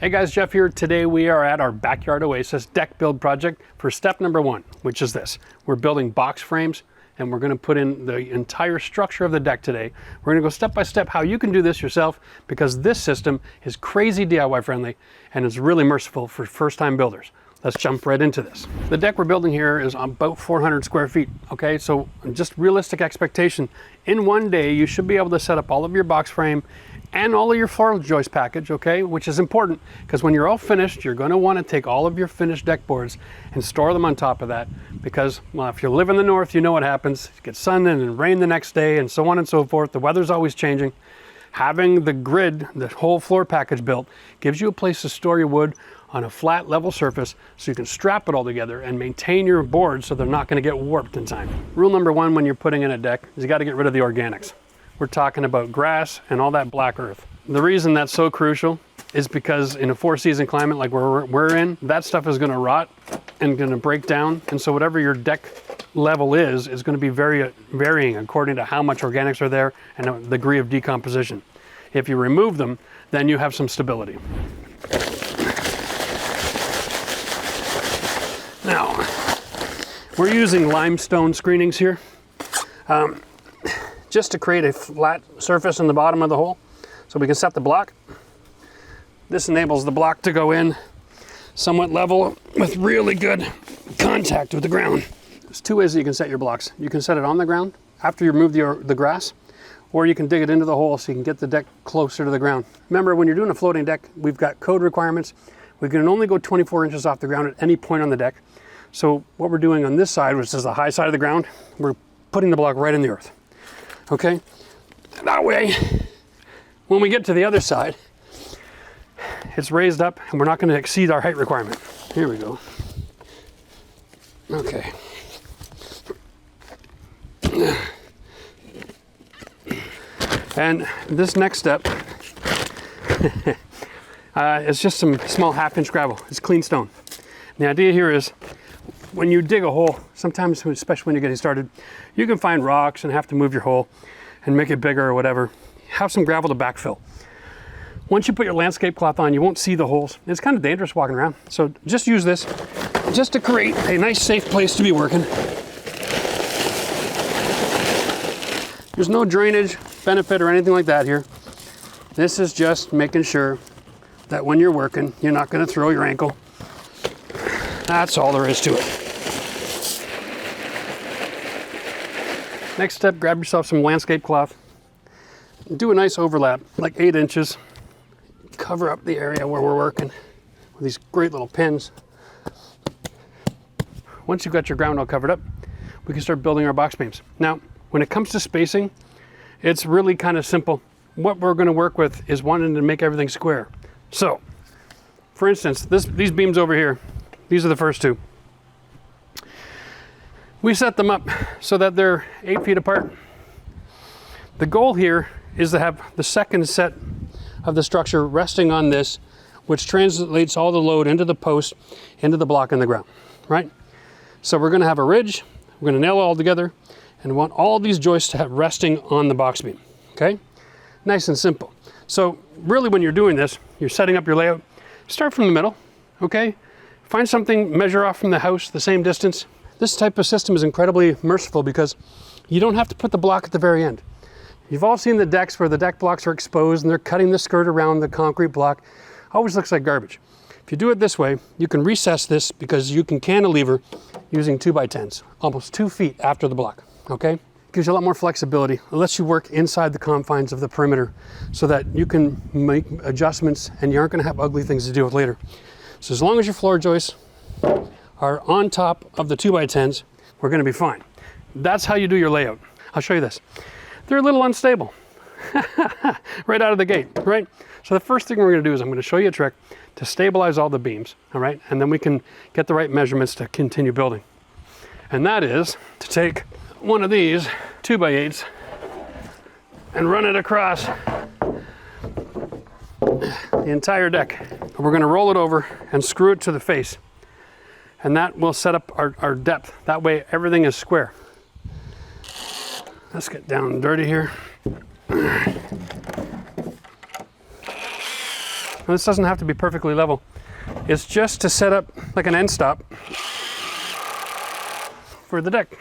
Hey guys, Jeff here. Today we are at our Backyard Oasis deck build project for step number 1, which is this. We're building box frames and we're going to put in the entire structure of the deck today. We're going to go step by step how you can do this yourself, because this system is crazy DIY friendly and is really merciful for first-time builders. Let's jump right into this. The deck we're building here is about 400 square feet, okay? So just realistic expectation. In one day, you should be able to set up all of your box frame and all of your floor joist package, okay? Which is important, because when you're all finished, you're gonna wanna take all of your finished deck boards and store them on top of that, because, well, if you live in the north, you know what happens. It gets sun and rain the next day and so on and so forth. The weather's always changing. Having the grid, the whole floor package built, gives you a place to store your wood on a flat level surface so you can strap it all together and maintain your boards so they're not gonna get warped in time. Rule number 1 when you're putting in a deck is you gotta get rid of the organics. We're talking about grass and all that black earth. The reason that's so crucial is because in a 4-season climate like we're in, that stuff is gonna rot and gonna break down. And so whatever your deck level is gonna be varying according to how much organics are there and the degree of decomposition. If you remove them, then you have some stability. Now, we're using limestone screenings here. Just to create a flat surface in the bottom of the hole so we can set the block. This enables the block to go in somewhat level with really good contact with the ground. There's 2 ways that you can set your blocks. You can set it on the ground after you remove the grass, or you can dig it into the hole so you can get the deck closer to the ground. Remember, when you're doing a floating deck, we've got code requirements. We can only go 24 inches off the ground at any point on the deck. So what we're doing on this side, which is the high side of the ground, we're putting the block right in the earth. Okay, that way, when we get to the other side, it's raised up and we're not going to exceed our height requirement. Here we go. Okay. And this next step is just some small 1/2-inch gravel. It's clean stone. And the idea here is, when you dig a hole, sometimes, especially when you're getting started, you can find rocks and have to move your hole and make it bigger or whatever. Have some gravel to backfill. Once you put your landscape cloth on, you won't see the holes. It's kind of dangerous walking around. So just use this just to create a nice safe place to be working. There's no drainage benefit or anything like that here. This is just making sure that when you're working, you're not going to throw your ankle. That's all there is to it. Next step, grab yourself some landscape cloth. Do a nice overlap, like 8 inches. Cover up the area where we're working with these great little pins. Once you've got your ground all covered up, we can start building our box beams. Now, when it comes to spacing, it's really kind of simple. What we're going to work with is wanting to make everything square. So, for instance, these beams over here, these are the first 2. We set them up so that they're 8 feet apart. The goal here is to have the second set of the structure resting on this, which translates all the load into the post, into the block in the ground, right? So we're gonna have a ridge, we're gonna nail it all together, and want all these joists to have resting on the box beam, okay? Nice and simple. So really when you're doing this, you're setting up your layout, start from the middle, okay? Find something, measure off from the house the same distance. This type of system is incredibly merciful because you don't have to put the block at the very end. You've all seen the decks where the deck blocks are exposed and they're cutting the skirt around the concrete block. Always looks like garbage. If you do it this way, you can recess this because you can cantilever using 2x10s, almost 2 feet after the block, okay? Gives you a lot more flexibility. It lets you work inside the confines of the perimeter so that you can make adjustments and you aren't gonna have ugly things to deal with later. So as long as your floor joists are on top of the 2x10s, we're gonna be fine. That's how you do your layout. I'll show you this. They're a little unstable right out of the gate, right? So the first thing we're gonna do is I'm gonna show you a trick to stabilize all the beams, all right? And then we can get the right measurements to continue building. And that is to take one of these 2x8s and run it across the entire deck. We're gonna roll it over and screw it to the face. And that will set up our depth. That way everything is square. Let's get down and dirty here. Now, this doesn't have to be perfectly level. It's just to set up like an end stop for the deck.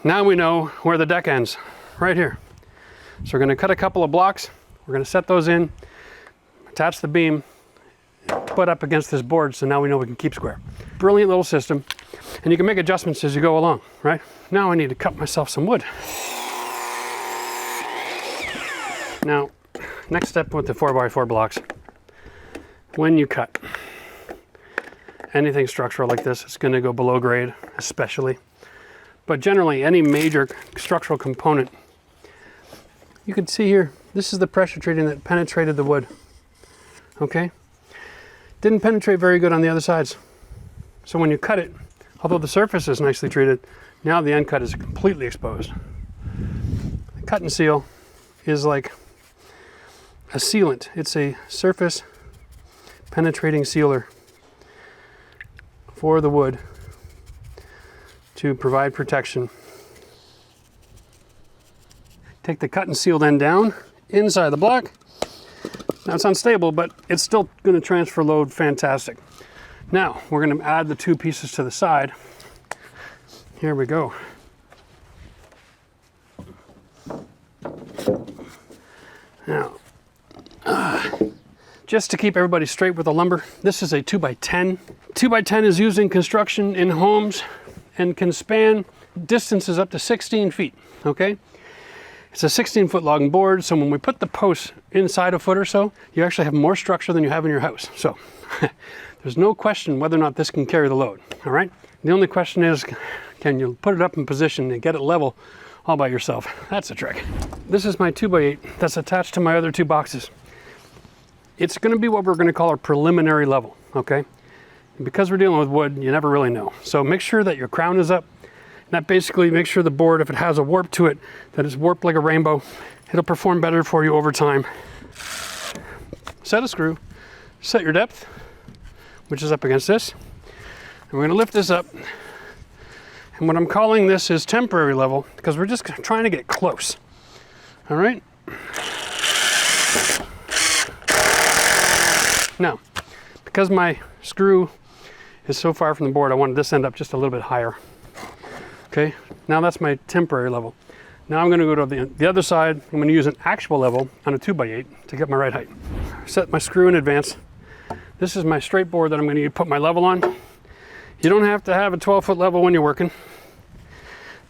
Now we know where the deck ends, right here. So we're going to cut a couple of blocks. We're going to set those in, attach the beam, put up against this board, so now we know we can keep square. Brilliant little system, and you can make adjustments as you go along, right? Now I need to cut myself some wood. Now, next step with the 4x4 blocks. When you cut anything structural like this, it's going to go below grade, especially. But generally, any major structural component, you can see here, this is the pressure treating that penetrated the wood. Okay? Didn't penetrate very good on the other sides. So when you cut it, although the surface is nicely treated, now the end cut is completely exposed. The cut and seal is like a sealant. It's a surface penetrating sealer for the wood to provide protection. Take the cut and sealed end down inside the block. Now it's unstable, but it's still going to transfer load fantastic. Now we're going to add the two pieces to the side. Here we go. Now, just to keep everybody straight with the lumber, this is a 2x10. 2x10 is used in construction in homes and can span distances up to 16 feet, okay? It's a 16-foot logging board, so when we put the posts inside a foot or so, you actually have more structure than you have in your house. So there's no question whether or not this can carry the load, all right? The only question is, can you put it up in position and get it level all by yourself? That's the trick. This is my 2x8 that's attached to my other two boxes. It's going to be what we're going to call our preliminary level, okay? And because we're dealing with wood, you never really know. So make sure that your crown is up. That basically makes sure the board, if it has a warp to it, that it's warped like a rainbow. It'll perform better for you over time. Set a screw, set your depth, which is up against this. And we're going to lift this up. And what I'm calling this is temporary level, because we're just trying to get close. All right? Now, because my screw is so far from the board, I wanted this end up just a little bit higher. Okay, now that's my temporary level. Now I'm going to go to the other side. I'm going to use an actual level on a 2x8 to get my right height. Set my screw in advance. This is my straight board that I'm going to put my level on. You don't have to have a 12-foot level when you're working.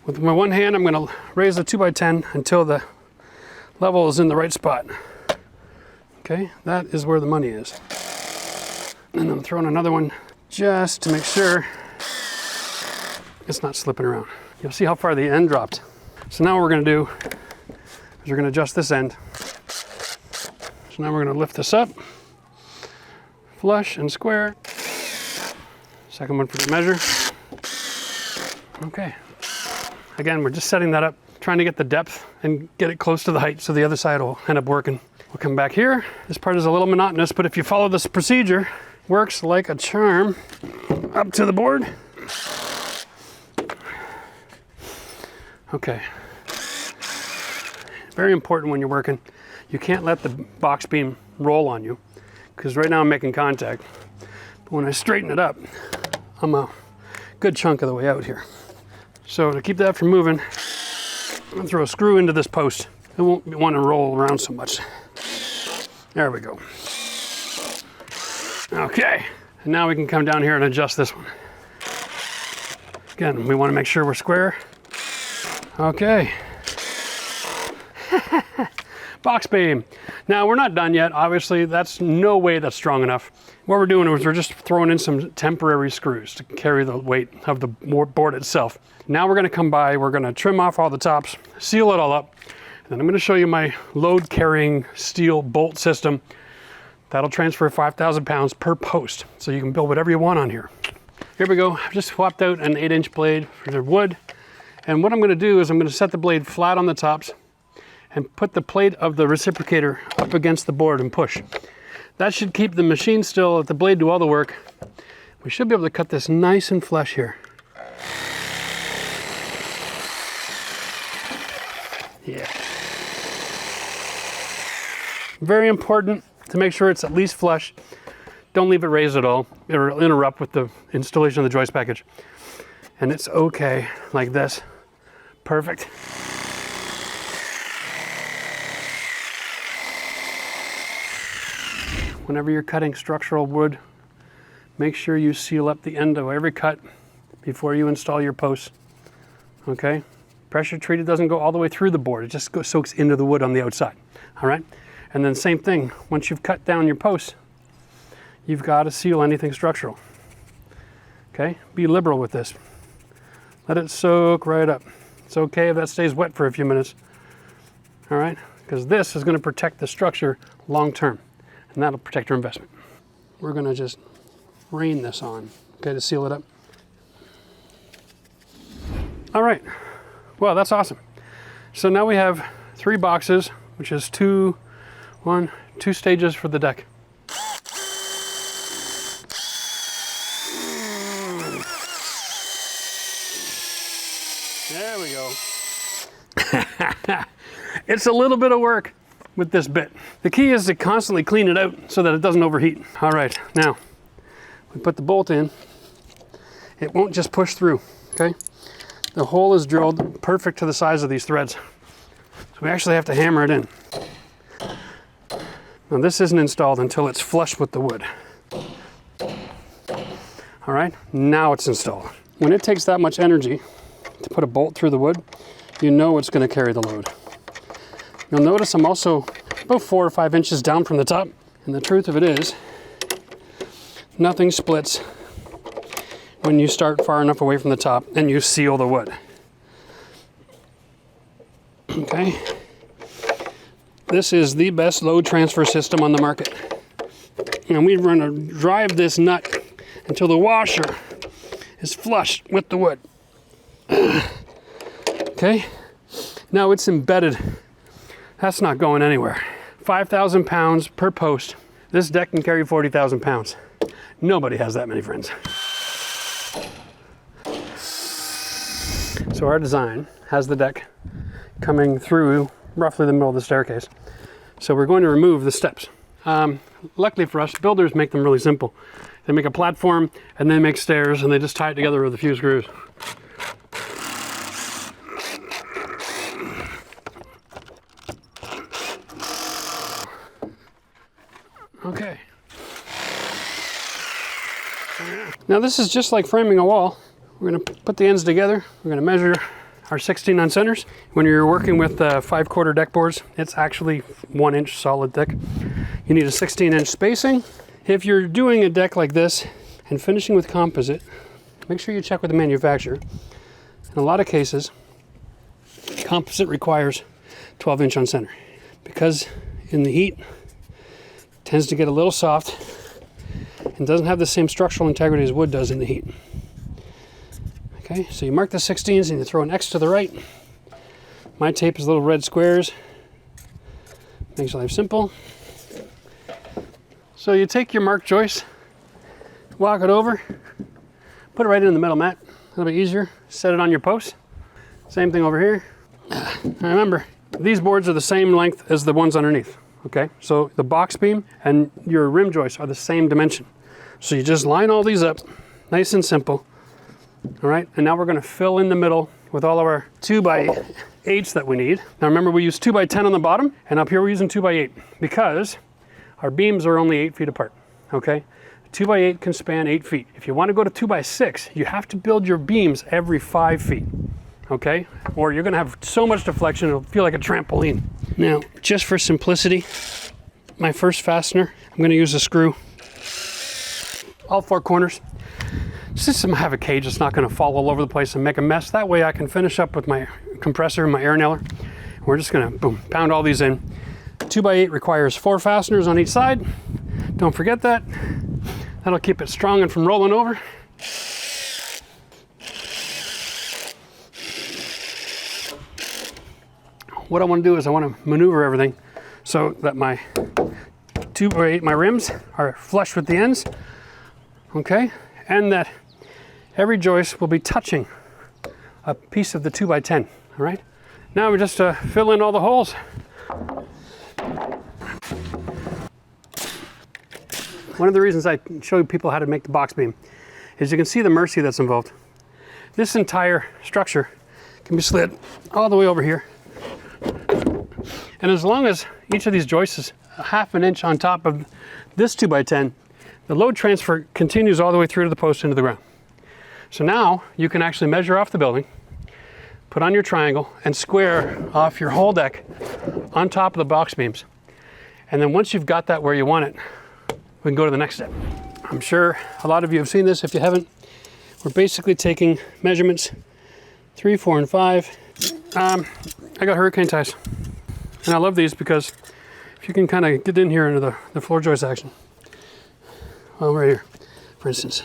With my one hand, I'm going to raise the 2x10 until the level is in the right spot. Okay, that is where the money is. And I'm throwing another one just to make sure it's not slipping around. You'll see how far the end dropped. So now what we're going to do is we're going to adjust this end. So now we're going to lift this up, flush and square. Second one for the measure. Okay. Again, we're just setting that up, trying to get the depth and get it close to the height so the other side will end up working. We'll come back here. This part is a little monotonous, but if you follow this procedure, works like a charm. Up to the board. Okay. Very important when you're working. You can't let the box beam roll on you, because right now I'm making contact. But when I straighten it up, I'm a good chunk of the way out here. So to keep that from moving, I'm going to throw a screw into this post. It won't want to roll around so much. There we go. Okay. And now we can come down here and adjust this one. Again, we want to make sure we're square. Okay. Box beam. Now we're not done yet. Obviously, that's no way that's strong enough. What we're doing is we're just throwing in some temporary screws to carry the weight of the board itself. Now we're going to come by, we're going to trim off all the tops, seal it all up, and then I'm going to show you my load carrying steel bolt system. That'll transfer 5,000 pounds per post. So you can build whatever you want on here. Here we go. I've just swapped out an 8-inch blade for the wood. And what I'm going to do is I'm going to set the blade flat on the tops and put the plate of the reciprocator up against the board and push. That should keep the machine still, let the blade do all the work. We should be able to cut this nice and flush here. Yeah. Very important to make sure it's at least flush. Don't leave it raised at all. It'll interrupt with the installation of the joist package. And it's okay like this. Perfect. Whenever you're cutting structural wood, make sure you seal up the end of every cut before you install your posts. Okay? Pressure treated doesn't go all the way through the board. It just soaks into the wood on the outside. All right? And then same thing, once you've cut down your posts, you've got to seal anything structural. Okay? Be liberal with this. Let it soak right up. It's okay if that stays wet for a few minutes. All right? Because this is going to protect the structure long term. And that'll protect your investment. We're going to just rain this on, okay, to seal it up. All right. Well, that's awesome. So now we have 3 boxes, which is two stages for the deck. There we go. It's a little bit of work with this bit. The key is to constantly clean it out so that it doesn't overheat. All right, now we put the bolt in. It won't just push through, okay? The hole is drilled perfect to the size of these threads. So we actually have to hammer it in. Now this isn't installed until it's flush with the wood. All right, now it's installed. When it takes that much energy to put a bolt through the wood, you know it's going to carry the load. You'll notice I'm also about 4 or 5 inches down from the top. And the truth of it is, nothing splits when you start far enough away from the top and you seal the wood. Okay. This is the best load transfer system on the market. And we're going to drive this nut until the washer is flush with the wood. Okay. Now it's embedded. That's not going anywhere. 5,000 pounds per post. This deck can carry 40,000 pounds. Nobody has that many friends. So our design has the deck coming through roughly the middle of the staircase. So we're going to remove the steps. Luckily for us, builders make them really simple. They make a platform and they make stairs and they just tie it together with a few screws. Okay. Now this is just like framing a wall. We're going to put the ends together. We're going to measure our 16 on centers. When you're working with 5/4 deck boards, it's actually 1 inch solid thick. You need a 16-inch spacing. If you're doing a deck like this and finishing with composite, make sure you check with the manufacturer. In a lot of cases, composite requires 12-inch on center because in the heat, it tends to get a little soft and doesn't have the same structural integrity as wood does in the heat. Okay, so you mark the 16s and you throw an X to the right. My tape is little red squares. Makes life simple. So you take your marked joist, walk it over, put it right in the middle mat. A little bit easier. Set it on your post. Same thing over here. And remember, these boards are the same length as the ones underneath. Okay, so the box beam and your rim joists are the same dimension. So you just line all these up, nice and simple. All right, and now we're going to fill in the middle with all of our 2x8s that we need. Now remember, we use 2x10 on the bottom, and up here we're using 2x8 because our beams are only 8 feet apart. Okay, 2x8 can span 8 feet. If you want to go to 2x6, you have to build your beams every 5 feet. Okay, or you're going to have so much deflection it'll feel like a trampoline. Now, just for simplicity, my first fastener, I'm going to use a screw. All 4 corners. Since I have a cage, it's not going to fall all over the place and make a mess. That way I can finish up with my compressor and my air nailer. We're just going to boom, pound all these in. 2x8 requires 4 fasteners on each side. Don't forget that. That'll keep it strong and from rolling over. What I want to do is I want to maneuver everything so that my 2x8, my rims are flush with the ends. Okay, and that every joist will be touching a piece of the 2x10, all right? Now we just fill in all the holes. One of the reasons I show people how to make the box beam is you can see the mercy that's involved. This entire structure can be slid all the way over here. And as long as each of these joists is a half an inch on top of this 2x10, the load transfer continues all the way through to the post into the ground. So now you can actually measure off the building, put on your triangle, and square off your whole deck on top of the box beams. And then once you've got that where you want it, we can go to the next step. I'm sure a lot of you have seen this. If you haven't, we're basically taking measurements 3, 4, and 5. I got hurricane ties. And I love these because if you can kind of get in here into the floor joist action. Well, right here, for instance,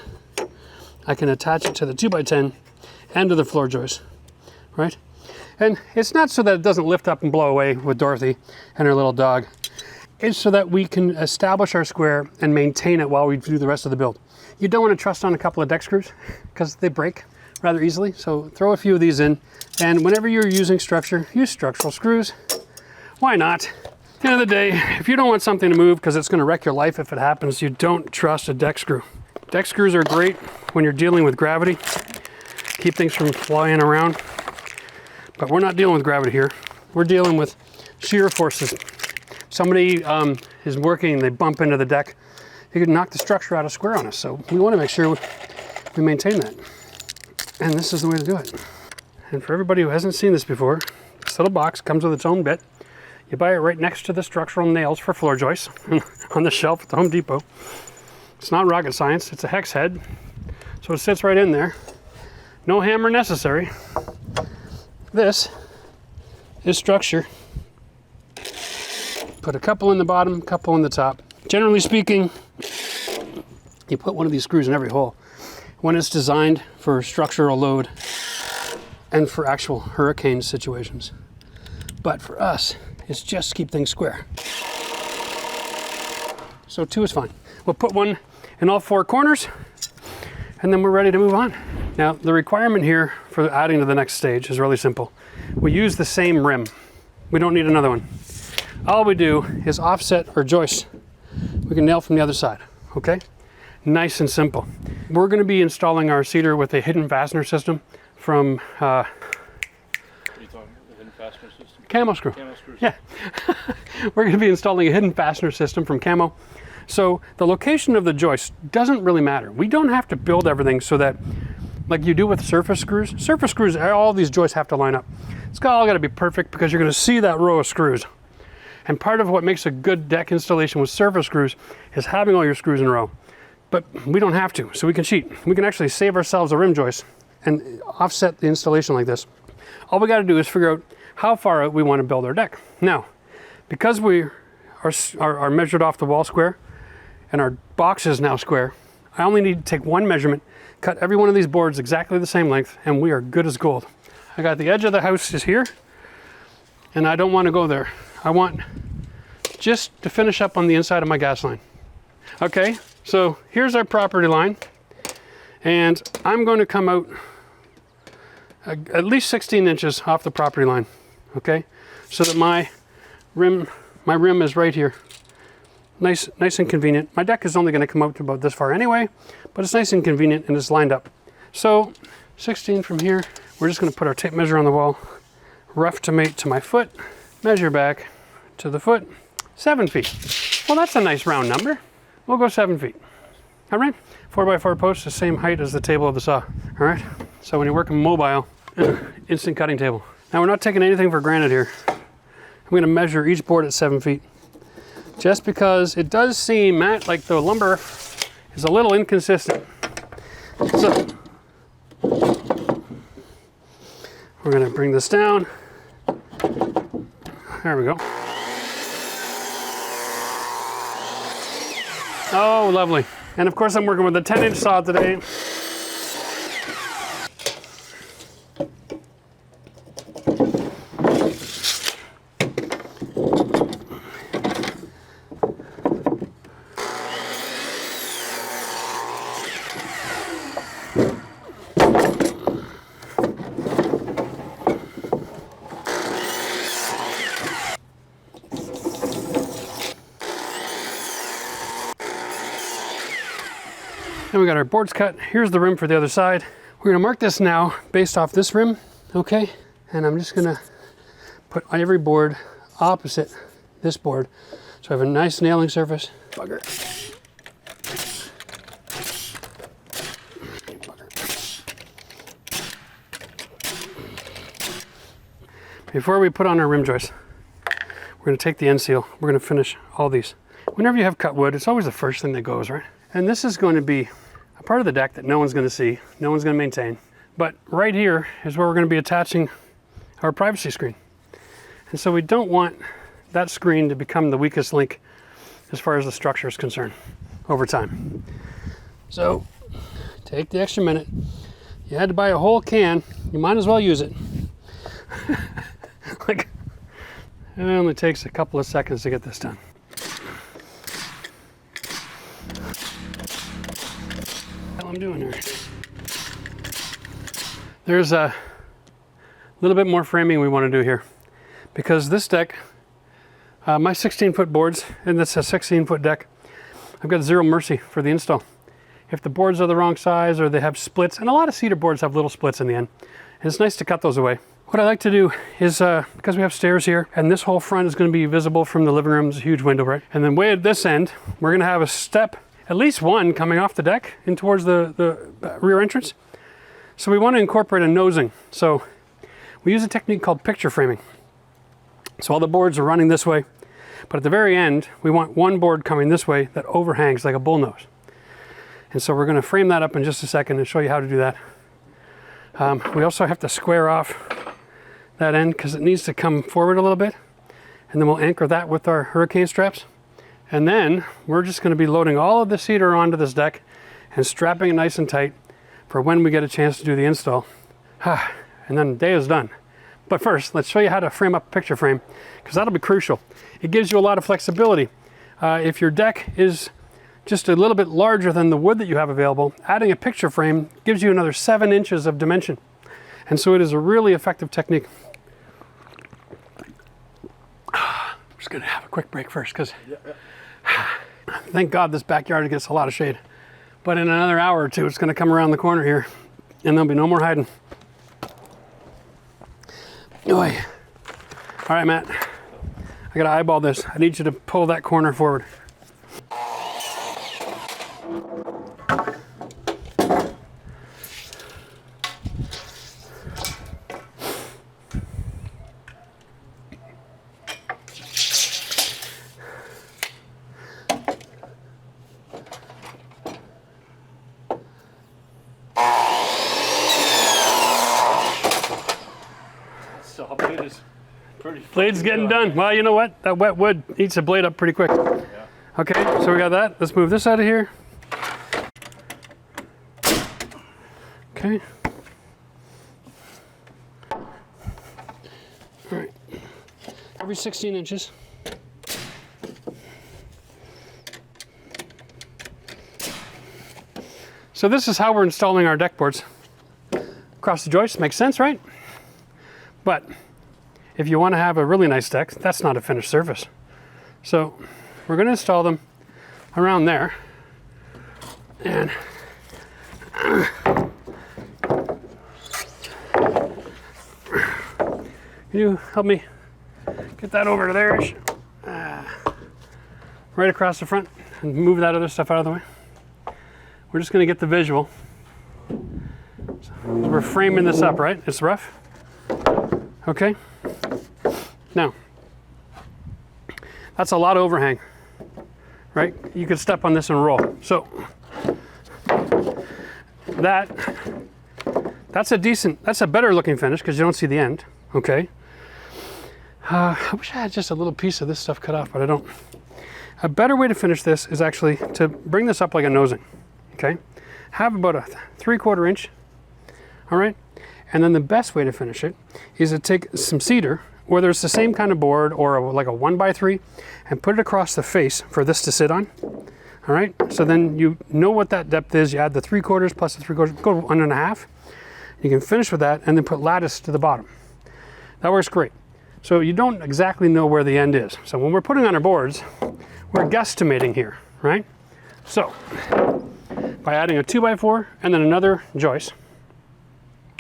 I can attach it to the 2x10 and to the floor joist, right? And it's not so that it doesn't lift up and blow away with Dorothy and her little dog. It's so that we can establish our square and maintain it while we do the rest of the build. You don't want to trust on a couple of deck screws because they break rather easily. So throw a few of these in. And whenever you're using structure, use structural screws. Why not? At the end of the day, if you don't want something to move because it's going to wreck your life if it happens, you don't trust a deck screw. Deck screws are great when you're dealing with gravity. Keep things from flying around. But we're not dealing with gravity here. We're dealing with shear forces. Somebody is working, they bump into the deck, you could knock the structure out of square on us. So we want to make sure we maintain that. And this is the way to do it. And for everybody who hasn't seen this before, this little box comes with its own bit. You buy it right next to the structural nails for floor joists on the shelf at the Home Depot. It's not rocket science, it's a hex head. So it sits right in there. No hammer necessary. This is structure. Put a couple in the bottom, a couple in the top. Generally speaking, you put one of these screws in every hole when it's designed for structural load and for actual hurricane situations. But for us, it's just to keep things square. So 2 is fine. We'll put one in all 4 corners and then we're ready to move on. Now, the requirement here for adding to the next stage is really simple. We use the same rim. We don't need another one. All we do is offset our joists. We can nail from the other side, okay? Nice and simple. We're gonna be installing our cedar with a hidden fastener system from What are you talking about? The hidden fastener system? Camo screw. Camo screws. Yeah. We're gonna be installing a hidden fastener system from Camo. So the location of the joist doesn't really matter. We don't have to build everything so that, like you do with surface screws. Surface screws, all these joists have to line up. It's all gotta be perfect because you're gonna see that row of screws. And part of what makes a good deck installation with surface screws is having all your screws in a row. But we don't have to, so we can cheat. We can actually save ourselves a rim joist and offset the installation like this. All we gotta do is figure out how far out we wanna build our deck. Now, because we are measured off the wall square and our box is now square, I only need to take one measurement, cut every one of these boards exactly the same length, and we are good as gold. I got the edge of the house is here, and I don't wanna go there. I want just to finish up on the inside of my gas line. Okay, so here's our property line, and I'm going to come out at least 16 inches off the property line, okay? So that my rim is right here. Nice and convenient. My deck is only going to come out to about this far anyway, but it's nice and convenient and it's lined up. So 16 from here, we're just going to put our tape measure on the wall, rough to mate to my foot, measure back to the foot, 7 feet. Well, that's a nice round number. We'll go 7 feet. All right, 4x4 posts, the same height as the table of the saw. All right, so when you're working mobile, instant cutting table. Now we're not taking anything for granted here. I'm gonna measure each board at 7 feet. Just because it does seem, Matt, like the lumber is a little inconsistent. So, we're gonna bring this down. There we go. Oh, lovely. And of course I'm working with a 10-inch saw today. And we got our boards cut. Here's the rim for the other side. We're gonna mark this now based off this rim, okay? And I'm just gonna put every board opposite this board. So I have a nice nailing surface. Bugger. Before we put on our rim joist, we're gonna take the end seal. We're gonna finish all these. Whenever you have cut wood, it's always the first thing that goes, right? And this is going to be a part of the deck that no one's gonna see, no one's gonna maintain. But right here is where we're gonna be attaching our privacy screen. And so we don't want that screen to become the weakest link as far as the structure is concerned over time. So take the extra minute. You had to buy a whole can, you might as well use it. Like, it only takes a couple of seconds to get this done. What the hell I'm doing here? There's a little bit more framing we want to do here, because this deck, my 16-foot boards, and that's a 16-foot deck, I've got zero mercy for the install. If the boards are the wrong size or they have splits, and a lot of cedar boards have little splits in the end, and it's nice to cut those away. What I like to do is, because we have stairs here, and this whole front is going to be visible from the living room, it's a huge window, right? And then way at this end, we're going to have a step, at least one, coming off the deck in towards the rear entrance. So we want to incorporate a nosing. So we use a technique called picture framing. So all the boards are running this way, but at the very end, we want one board coming this way that overhangs like a bullnose. And so we're going to frame that up in just a second and show you how to do that. We also have to square off that end because it needs to come forward a little bit, and then we'll anchor that with our hurricane straps. And then we're just going to be loading all of the cedar onto this deck and strapping it nice and tight for when we get a chance to do the install. And then the day is done. But first, let's show you how to frame up a picture frame, because that'll be crucial. It gives you a lot of flexibility. If your deck is just a little bit larger than the wood that you have available, adding a picture frame gives you another 7 inches of dimension. And so it is a really effective technique. I'm just gonna have a quick break first, because thank God this backyard gets a lot of shade. But in another hour or two, it's gonna come around the corner here and there'll be no more hiding. Oy. All right, Matt, I gotta eyeball this. I need you to pull that corner forward. Blade's getting done. Well, you know what? That wet wood eats a blade up pretty quick. Yeah. Okay, so we got that. Let's move this out of here. Okay. All right. Every 16 inches. So this is how we're installing our deck boards. Across the joist, makes sense, right? But if you want to have a really nice deck, that's not a finished surface. So we're going to install them around there. And can you help me get that over to there? Right across the front, and move that other stuff out of the way. We're just going to get the visual. So we're framing this up, right? It's rough. Okay. Now, that's a lot of overhang, right? You could step on this and roll. So that's a better looking finish because you don't see the end, okay? I wish I had just a little piece of this stuff cut off, but I don't. A better way to finish this is actually to bring this up like a nosing, okay? Have about a 3/4 inch, all right? And then the best way to finish it is to take some cedar, whether it's the same kind of board or like a 1x3, and put it across the face for this to sit on. All right, so then you know what that depth is. You add the 3/4 plus the 3/4, go 1.5. You can finish with that and then put lattice to the bottom. That works great. So you don't exactly know where the end is. So when we're putting on our boards, we're guesstimating here, right? So by adding a 2x4 and then another joist.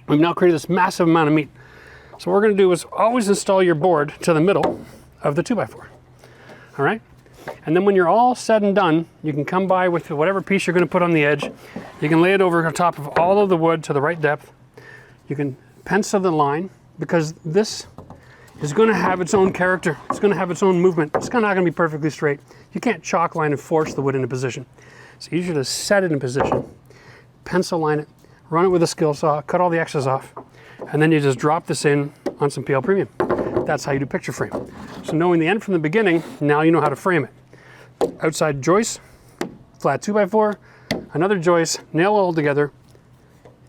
We've now created this massive amount of meat. So what we're going to do is always install your board to the middle of the 2x4. All right? And then when you're all said and done, you can come by with whatever piece you're going to put on the edge. You can lay it over on top of all of the wood to the right depth. You can pencil the line, because this is going to have its own character. It's going to have its own movement. It's not going to be perfectly straight. You can't chalk line and force the wood into position. It's easier to set it in position, pencil line it, run it with a skill saw, cut all the excess off, and then you just drop this in on some PL Premium. That's how you do picture frame. So knowing the end from the beginning, now you know how to frame it. Outside joist, flat 2x4, another joist, nail it all together,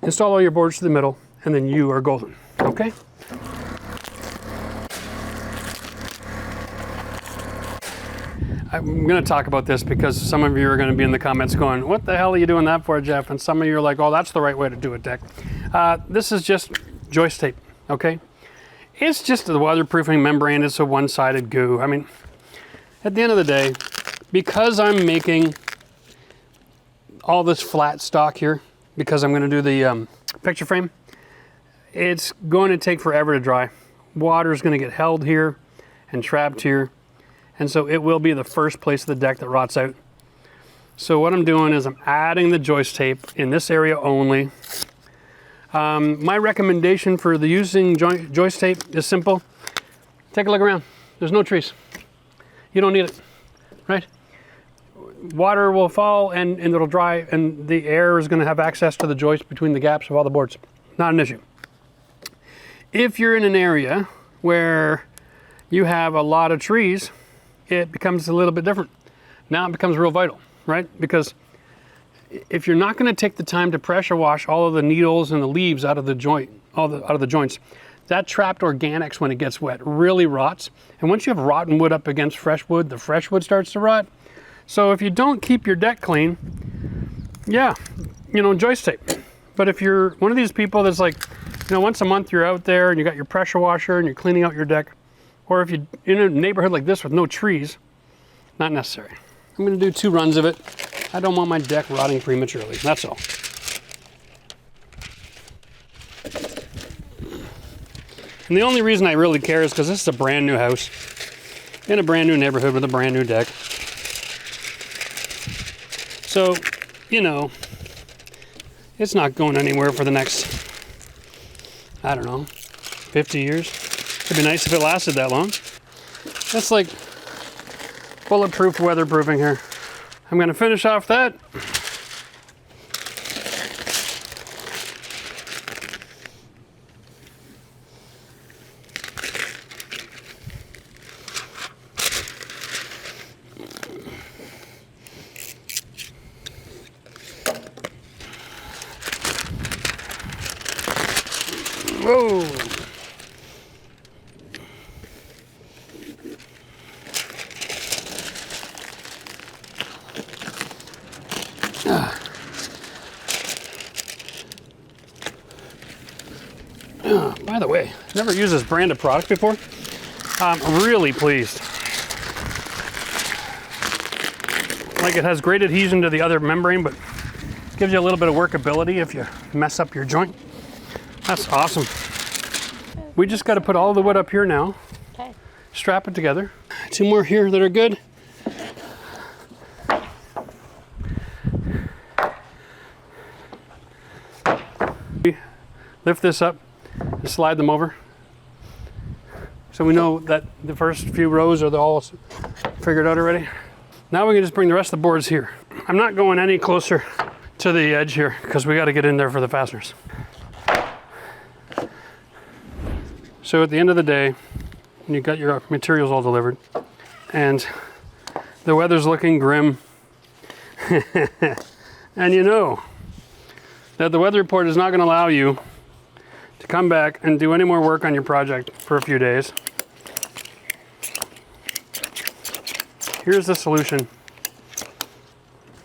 install all your boards to the middle, and then you are golden, okay? I'm going to talk about this because some of you are going to be in the comments going, what the hell are you doing that for, Jeff? And some of you are like, oh, that's the right way to do it, Dick. This is just joist tape, okay? It's just the weatherproofing membrane. It's a one-sided goo. I mean, at the end of the day, because I'm making all this flat stock here, because I'm going to do the picture frame, it's going to take forever to dry. Water is going to get held here and trapped here. And so it will be the first place of the deck that rots out. So what I'm doing is I'm adding the joist tape in this area only. My recommendation for the using joist tape is simple. Take a look around. There's no trees. You don't need it, right? Water will fall and it'll dry, and the air is going to have access to the joist between the gaps of all the boards. Not an issue. If you're in an area where you have a lot of trees, it becomes a little bit different. Now it becomes real vital, right? Because if you're not going to take the time to pressure wash all of the needles and the leaves out of the joint, out of the joints, that trapped organics, when it gets wet, really rots. And once you have rotten wood up against fresh wood, the fresh wood starts to rot. So if you don't keep your deck clean, yeah, you know, joist tape. But if you're one of these people that's like, you know, once a month you're out there and you got your pressure washer and you're cleaning out your deck, or if you're in a neighborhood like this with no trees, not necessary. I'm going to do 2 runs of it. I don't want my deck rotting prematurely, that's all. And the only reason I really care is because this is a brand new house in a brand new neighborhood with a brand new deck. So, you know, it's not going anywhere for the next, I don't know, 50 years. It'd be nice if it lasted that long. That's like bulletproof weatherproofing here. I'm going to finish off that. Whoa! By the way, never used this brand of product before. I'm really pleased. Like, it has great adhesion to the other membrane, but gives you a little bit of workability if you mess up your joint. That's awesome. We just got to put all the wood up here now. Okay. Strap it together. 2 more here that are good. Lift this up and slide them over. So we know that the first few rows are all figured out already. Now we can just bring the rest of the boards here. I'm not going any closer to the edge here because we got to get in there for the fasteners. So at the end of the day, you got your materials all delivered and the weather's looking grim. And you know that the weather report is not going to allow you to come back and do any more work on your project for a few days. Here's the solution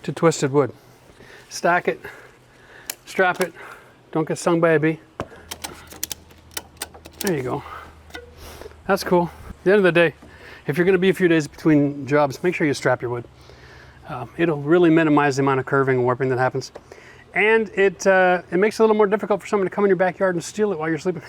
to twisted wood. Stack it, strap it, don't get stung by a bee. There you go. That's cool. At the end of the day, if you're going to be a few days between jobs, make sure you strap your wood. It'll really minimize the amount of curving and warping that happens. And it makes it a little more difficult for someone to come in your backyard and steal it while you're sleeping.